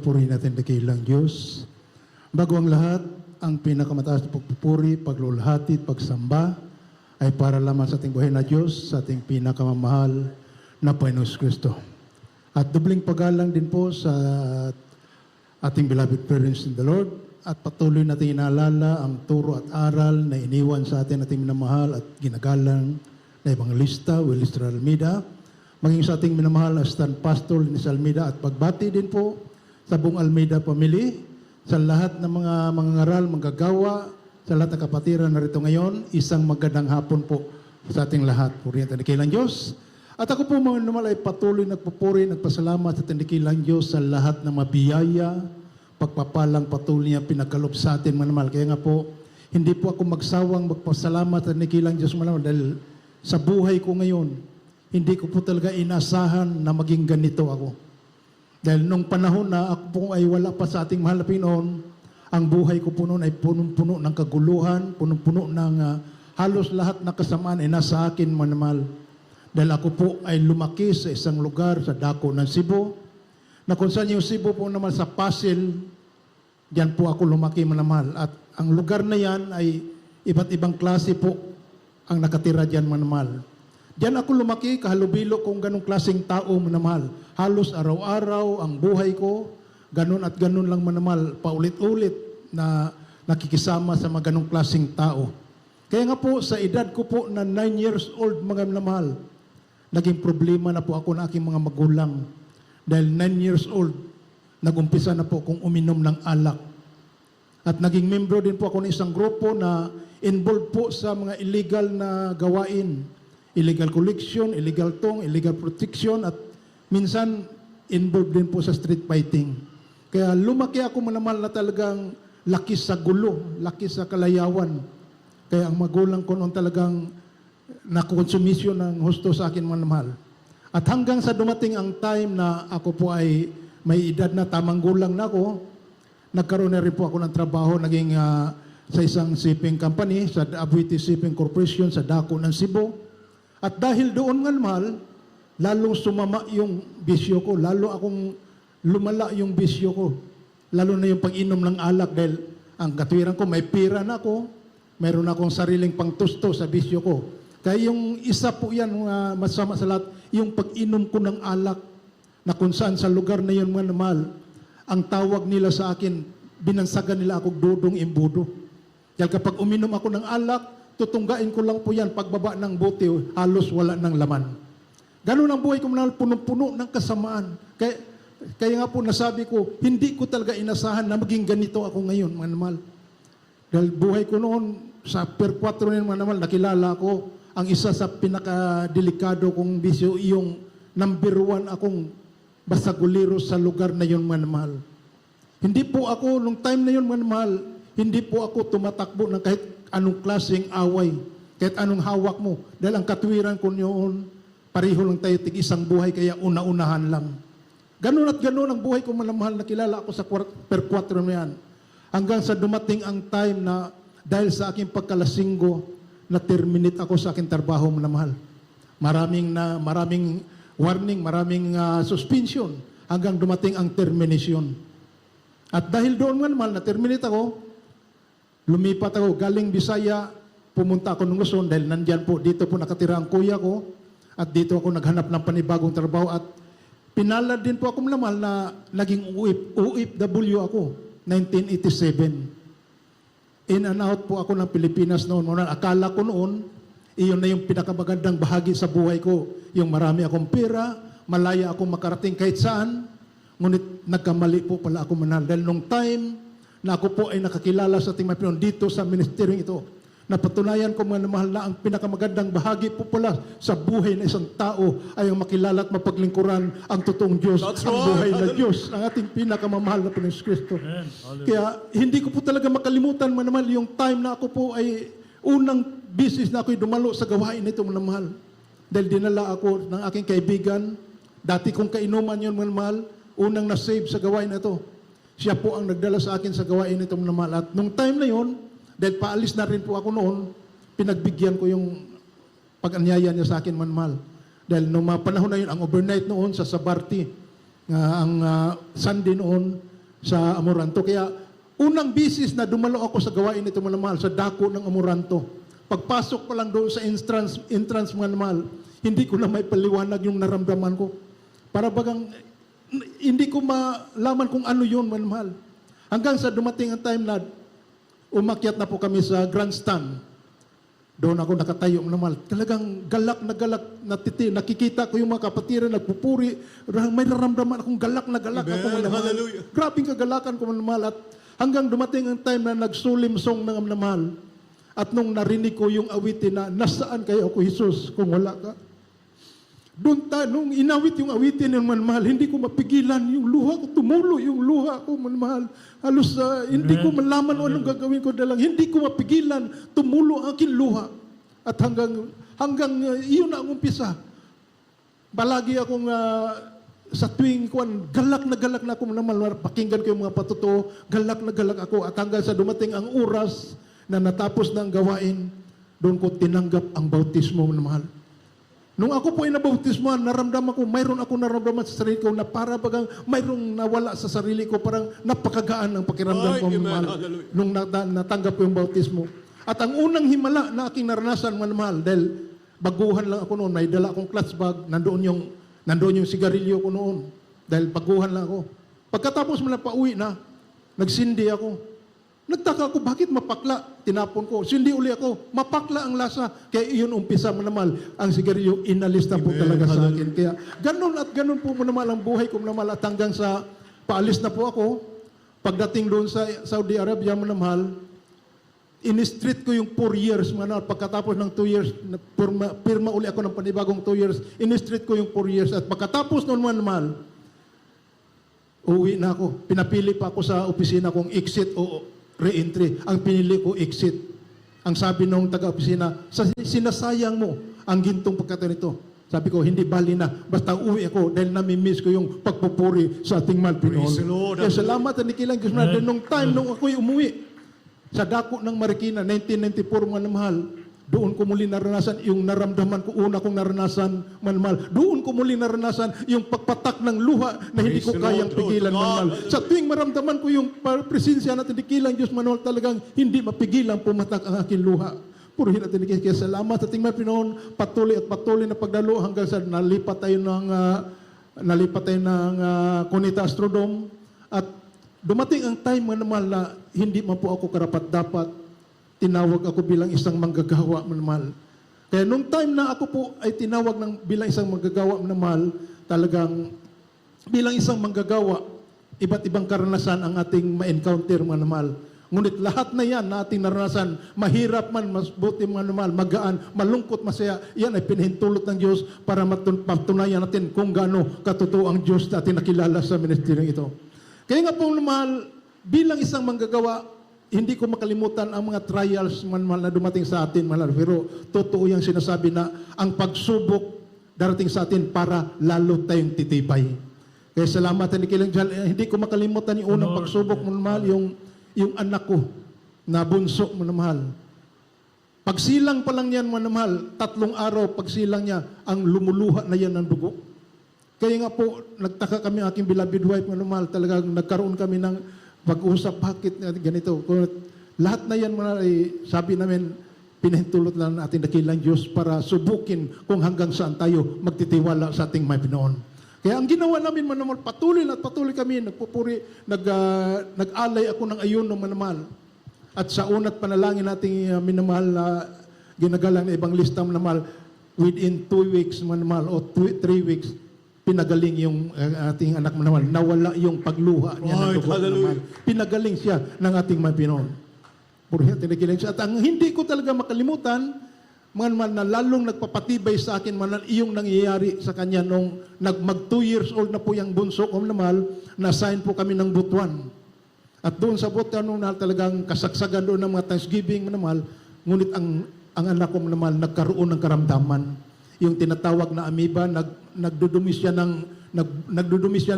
pagpuri natin dakilang Diyos. Bago ang lahat, ang pinakamataas na pagpupuri, paglulhati, pagsamba ay para lamang sa ating buhay na Diyos, sa ating pinakamamahal na Panginoon Kristo. At dubling paggalang din po sa ating beloved parents in the Lord, at patuloy natin inaalala ang turo at aral na iniwan sa atin ating minamahal at ginagalang na Evangelista Willis Almeida, maging sa ating minamahal na stand pastor Linis Almeida, at pagbati din po sa buong Almeida family, sa lahat ng mga mangangaral, manggagawa, sa lahat ng kapatiran na rito ngayon, isang magandang hapon po sa ating lahat. Purihan at dakilang Diyos. At ako po mga naman ay patuloy nagpupuri, nagpasalamat sa dakilang Diyos sa lahat ng mabiyaya, pagpapalang patuloy niya pinagkaloob sa atin manamal. Kaya nga po, hindi po ako magsawang magpasalamat sa dakilang Diyos manamal dahil sa buhay ko ngayon, hindi ko po talaga inasahan na maging ganito ako. Dahil nung panahon na ako po ay wala pa sa ating mahal na Pinoon, ang buhay ko po noon ay punong-puno ng kaguluhan, punong-puno ng halos lahat na kasamaan ay nasa akin manamal. Dahil ako po ay lumaki sa isang lugar sa dako ng Cebu, na kung saan yung Cebu po naman sa Pasil, diyan po ako lumaki manamal. At ang lugar na yan ay iba't ibang klase po ang nakatira diyan manamal. Diyan ako lumaki, kahalubilo kung ganong klaseng tao manamahal. Halos araw-araw ang buhay ko, ganon at ganon lang manamahal, paulit-ulit na nakikisama sa mga ganong klaseng tao. Kaya nga po, sa edad ko po na 9 years old mga manamahal, naging problema na po ako na aking mga magulang. Dahil 9 years old, nagumpisa na po kung uminom ng alak. At naging membro din po ako ng isang grupo na involved po sa mga illegal na gawain. Illegal collection, illegal tong, illegal protection, at minsan involved din po sa street fighting. Kaya lumaki ako manamal na talagang laki sa gulo, laki sa kalayawan. Kaya ang magulang ko noon talagang nakonsumisyon ng husto sa akin manamal. At hanggang sa dumating ang time na ako po ay may edad na tamang gulang na ako, nagkaroon na rin po ako ng trabaho, naging sa isang shipping company, sa Abuiti Shipping Corporation sa dako ng Cebu. At dahil doon nga mahal, lalong sumama yung bisyo ko, lalo akong lumala yung bisyo ko. Lalo na yung pag-inom ng alak dahil ang katwiran ko, may pira na ako, mayroon akong sariling pangtusto sa bisyo ko. Kaya yung isa po yan, masama sa lahat, yung pag-inom ko ng alak, na kung saan sa lugar na yun mga mahal, ang tawag nila sa akin, binansagan nila ako dudong imbudo. Dahil kapag uminom ako ng alak, tutunggain ko lang po yan, pagbaba ng bote, halos wala ng laman. Ganun ang buhay ko, punong-puno ng kasamaan. Kaya nga po nasabi ko, hindi ko talaga inasahan na maging ganito ako ngayon, manamal. Dahil buhay ko noon, sa per 4 na manamal, nakilala ko, ang isa sa pinakadelikado kong bisyo, yung number 1 akong basaguliro sa lugar na yun, manamal. Hindi po ako, nung time na yun, manamal, hindi po ako tumatakbo ng kahit anong klaseng away, kahit anong hawak mo. Dahil ang katwiran ko noon, pareho lang tayo tig-isang buhay, kaya una-unahan lang. Ganun at ganun ang buhay ko manamahal, nakilala ako sa per 4 na yan. Hanggang sa dumating ang time na dahil sa aking pagkalasinggo, na-terminate ako sa aking trabaho manamahal. Maraming warning, maraming suspension, hanggang dumating ang termination. At dahil doon manamahal, na-terminate ako, lumipat ako, galing Bisaya, pumunta ako ng Luzon dahil nandyan po, dito po nakatira ang kuya ko at dito ako naghanap ng panibagong trabaho at pinalad din po ako malamal na naging OFW ako, 1987. In and out po ako ng Pilipinas noon. Akala ko noon, iyon na yung pinakamagandang bahagi sa buhay ko. Yung marami akong pera, malaya akong makarating kahit saan, ngunit nagkamali po pala ako manal. Dahil nung time, na ako po ay nakakilala sa ating mga Pinoon dito sa ministeryong ito. Napatunayan ko mga mahal na ang pinakamagandang bahagi po pala sa buhay ng isang tao ay ang makilala at mapaglingkuran ang totoong Diyos, ang buhay na Diyos, ang ating pinakamamahal na Panginoon Kristo. Kaya hindi ko po talaga makalimutan mga mahal yung time na ako po ay unang business na ako'y dumalo sa gawain nito mga mahal. Dahil dinala ako ng aking kaibigan, dati kong kainuman yun mga mahal, unang na-save sa gawain na ito. Siya po ang nagdala sa akin sa gawain nitong namahal. At nung time na yon, dahil paalis na rin po ako noon, pinagbigyan ko yung pag-anyaya niya sa akin manmahal. Dahil nung mga panahon na yun, ang overnight noon sa Sabarti, ang Sunday noon, sa Amoranto. Kaya unang bisis na dumalo ako sa gawain nito mga mahal, sa dako ng Amoranto. Pagpasok pa lang doon sa entrance mga mahal, hindi ko na may paliwanag yung naramdaman ko. Para bagang hindi ko malaman kung ano yun mga mahal. Hanggang sa dumating ang time na umakyat na po kami sa grandstand. Doon ako nakatayo naman. Talagang galak na nakikita ko yung mga kapatiran, nagpupuri. May naramdaman akong galak na galak. Amen. Ako naman. Hallelujah. Grabing kagalakan ko naman. At hanggang dumating ang time na nagsulim song ng amnamahal. At nung narinig ko yung awitin na, nasaan kayo ako, Jesus, kung wala ka? Doon nung inawit yung awitin ng manmahal, hindi ko mapigilan yung luha ko, tumulo yung luha ko, manmahal. Halos hindi ko malaman anong gagawin ko dalang. Hindi ko mapigilan, tumulo ang aking luha. At hanggang iyon na ang umpisa. Balagi akong sa tuwing galak na ako manmahal. Pakinggan ko yung mga patuto, galak na galak ako. At hanggang sa dumating ang oras na natapos na ang gawain, doon ko tinanggap ang bautismo, manmahal. Nung ako po ay nabautismohan, naramdaman ko, mayroon ako naramdaman sa sarili ko na para bagang mayroong nawala sa sarili ko, parang napakagaan ng pakiramdam ko, mahal, nung natanggap ko yung bautismo. At ang unang himala na aking naranasan, mahal, dahil baguhan lang ako noon, may dala akong clutch bag, nandoon yung sigarilyo ko noon, dahil baguhan lang ako. Pagkatapos mo na pauwi na, nagsindi ako. Nagtaka ako, bakit mapakla? Tinapon ko. Sindi uli ako. Mapakla ang lasa. Kaya iyon umpisa mo naman. Ang sigarilyo, inalis na po talaga sa akin. Kaya ganun at ganun po mo naman ang buhay ko naman. At hanggang sa paalis na po ako, pagdating doon sa Saudi Arabia mo naman, in-street ko yung 4 years. Pagkatapos ng 2 years, pirma uli ako ng panibagong 2 years. In-street ko yung 4 years. At pagkatapos noon naman, uwi na ako. Pinapili pa ako sa opisina kung exit o re-entry. Ang pinili ko, exit. Ang sabi nung taga-opisina, sinasayang mo ang gintong pagkataon nito. Sabi ko, hindi bali na. Basta uwi ako dahil namimiss ko yung pagpupuri sa ating mahal Pinoon. Kaya salamat at nikilang Diyos na nung time nung ako'y umuwi sa dako ng Marikina, 1994 mga mahal, doon ko muli naranasan yung naramdaman ko, una kong naranasan, manmal. Doon ko muli naranasan yung pagpatak ng luha na hindi ko kayang pigilan, manmal. Sa tuwing maramdaman ko yung presensya natin, dikilang Diyos, manmal, talagang hindi mapigilan pumatak ang aking luha. Purihin natin, kaya salamat sa ating mga Pinoon, patuloy at patuloy na pagdalo hanggang sa nalipat tayo ng Cunita Astrodome. At dumating ang time, manmal, na hindi man po ako karapat-dapat. Tinawag ako bilang isang manggagawa, manmahal. Kaya nung time na ako po ay tinawag bilang isang manggagawa, manmahal, talagang bilang isang manggagawa, iba't ibang karanasan ang ating ma-encounter, manmahal. Ngunit lahat na yan na ating naranasan, mahirap man, masbuti, manmahal, magaan, malungkot, masaya, yan ay pinahintulot ng Diyos para patunayan natin kung gaano katotoo ang Diyos na ating nakilala sa ministeryong ito. Kaya nga po, manmahal, bilang isang manggagawa, hindi ko makalimutan ang mga trials na dumating sa atin, mahal. Pero totoo yung sinasabi na ang pagsubok darating sa atin para lalo tayong titibay. Kaya salamat ni Kilang Jal. Hindi ko makalimutan yung unang pagsubok, mahal, yung anak ko na bunso, mahal. Pagsilang pa lang yan, mahal, 3 araw, pagsilang niya, ang lumuluha na yan ng dugo. Kaya nga po, nagtaka kami aking beloved wife, mahal, talagang nagkaroon kami ng pag-usap, bakit ganito? Kung lahat na yan, sabi namin, pinahintulot lang natin dakilang Diyos para subukin kung hanggang saan tayo magtitiwala sa ating may Pinoon. Kaya ang ginawa namin, manamahal, patuloy kami, nagpupuri, nag-alay ako ng ayun ng manamahal. At sa unat panalangin nating minamahal na ginagalang na ibang lista manamahal, within 2 weeks manamahal o 3 weeks, pinagaling yung ating anak manamahal. Nawala yung pagluha niya ng dugo manamahal. Pinagaling siya ng ating mga Pinoon. Purihan, tinikiling siya. At ang hindi ko talaga makalimutan, manamahal, na lalong nagpapatibay sa akin manamahal, iyong nangyayari sa kanya nung mag 2 years old na po yung bunso ko manamahal, na-assign po kami ng Butuan. At doon sa Butuan, nung talagang kasagsagan doon ng mga Thanksgiving manamahal, ngunit ang anak ko manamahal, nagkaroon ng karamdaman. Yung tinatawag na amoeba, nagdudumi siya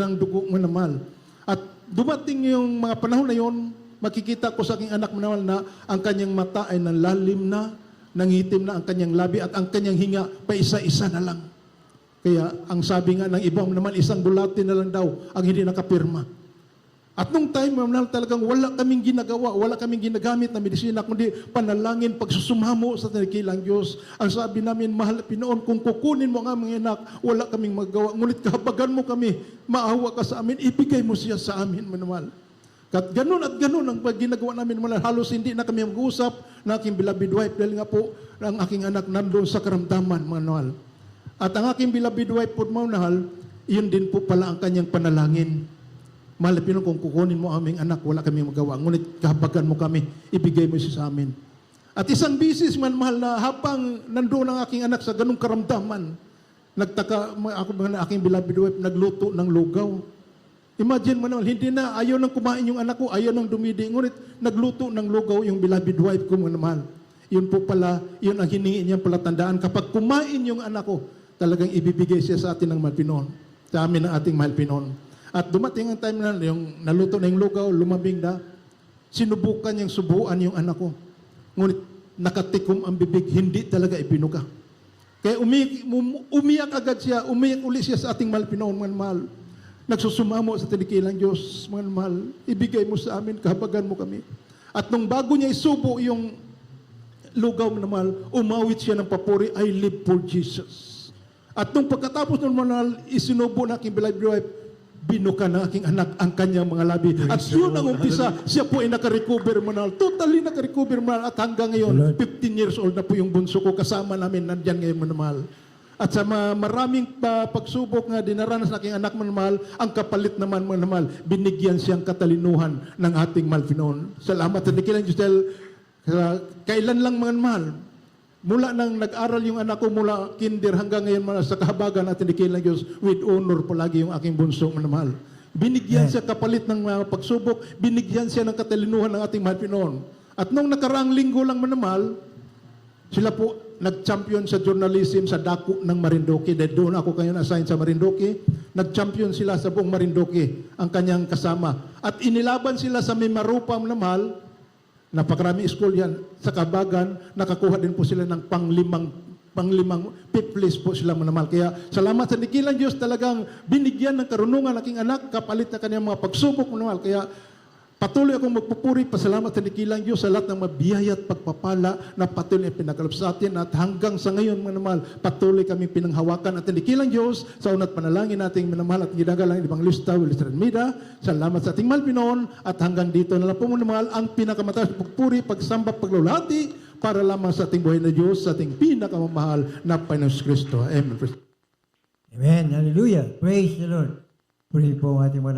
ng dugo manamahal. At dumating yung mga panahon na yon, makikita ko sa aking anak manamahal na ang kanyang mata ay nanlalim na, nangitim na ang kanyang labi at ang kanyang hinga pa isa-isa na lang. Kaya ang sabi nga ng iba naman, isang bulati na lang daw ang hindi nakapirma. At nung time, manal, talagang wala kaming ginagawa, wala kaming ginagamit na medisina, kundi panalangin, pagsusumamo sa tinikilang Diyos. Ang sabi namin, mahal Pinoon, kung kukunin mo ang aming anak, wala kaming magawa. Ngunit kahabagan mo kami, maawa ka sa amin, ibigay mo siya sa amin, manal. At ganun ang ginagawa namin, manal. Halos hindi na kami mag-uusap na aking beloved wife, dahil nga po, ang aking anak nandoon sa karamdaman, manal. At ang aking beloved wife po, manal, yun din po pala ang kanyang panalangin. Mahal Pinoon, kung kukunin mo aming anak, wala kami magawa. Ngunit kahabagan mo kami, ibigay mo siya sa amin. At isang bisis man, mahal, na habang nandoon ang aking anak sa ganung karamdaman, nagtaka ako mga aking beloved wife, nagluto ng lugaw. Imagine mo naman, hindi na, ayaw nang kumain yung anak ko, ayaw nang dumidi. Ngunit nagluto ng lugaw yung beloved wife ko, mga mahal. Yun po pala, yun ang hiningi niyang palatandaan. Kapag kumain yung anak ko, talagang ibibigay siya sa atin ng mahal Pinoon. Sa amin ng ating mahal Pinoon. At dumating ang time na yung naluto na yung lugaw, lumabing na, sinubukan niyang subuan yung anak ko. Ngunit nakatikom ang bibig, hindi talaga ibinuga. Kaya umiyak agad siya, umiyak uli siya sa ating mahal Pinoon, mga mahal. Nagsusumamo sa tinikilang Diyos, mga mahal, ibigay mo sa amin, kahabagan mo kami. At nung bago niya isubo yung lugaw, mga mahal, umawit siya ng papuri, I live for Jesus. At nung pagkatapos ng mahal, isinubo na aking beloved wife, binuka ng aking anak ang kanyang mga labi. At yun ang umpisa, siya po ay nakarecover, manal. Totally nakarecover, manal. At hanggang ngayon, 15 years old na po yung bunso ko. Kasama namin, nandyan ngayon, manal. At sa maraming pagsubok nga dinaranas ng aking anak, manal, ang kapalit naman, manal, binigyan siyang katalinuhan ng ating mahal Pinoon. Salamat sa dikilang Diyos dahil kailan lang, manal, mula nang nag-aral yung anak ko mula kinder hanggang ngayon sa kahabagan natin dikilang Diyos, with honor palagi yung aking bunso, manamahal. Binigyan siya kapalit ng mga pagsubok, binigyan siya ng katalinuhan ng ating mahal Pinoon. At nung nakaraang linggo lang, manamahal, sila po nag-champion sa journalism sa dako ng Marinduque. Dahil doon ako kayo na-assign sa Marinduque, nag-champion sila sa buong Marinduque, ang kanyang kasama. At inilaban sila sa Mimarupa, manamahal. Napakarami school yan. Sa Kabagan, nakakuha din po sila ng panglimang fifth place po sila, manamahal. Kaya salamat sa dikilang Diyos, talagang binigyan ng karunungan aking anak, kapalit na kanyang mga pagsubok, manamahal. Kaya patuloy akong magpupuri, pasalamat sa dikilang Diyos sa lahat ng mabiyaya at pagpapala na patuloy ang pinagalap sa atin. At hanggang sa ngayon, manamahal, patuloy kami pinanghawakan at dikilang Diyos sa unat panalangin nating manamahal at ginagalang ibang lista, Willis Renmida. Salamat sa ating mahal Pinoon at hanggang dito na lang po, manamahal, ang pinakamataas na pagpuri, pagsamba, paglulati para lamang sa ating buhay na Diyos, sa ating pinakamamahal na Panginoon Kristo. Amen. Amen. Hallelujah. Praise the Lord. Puri po ang ating mga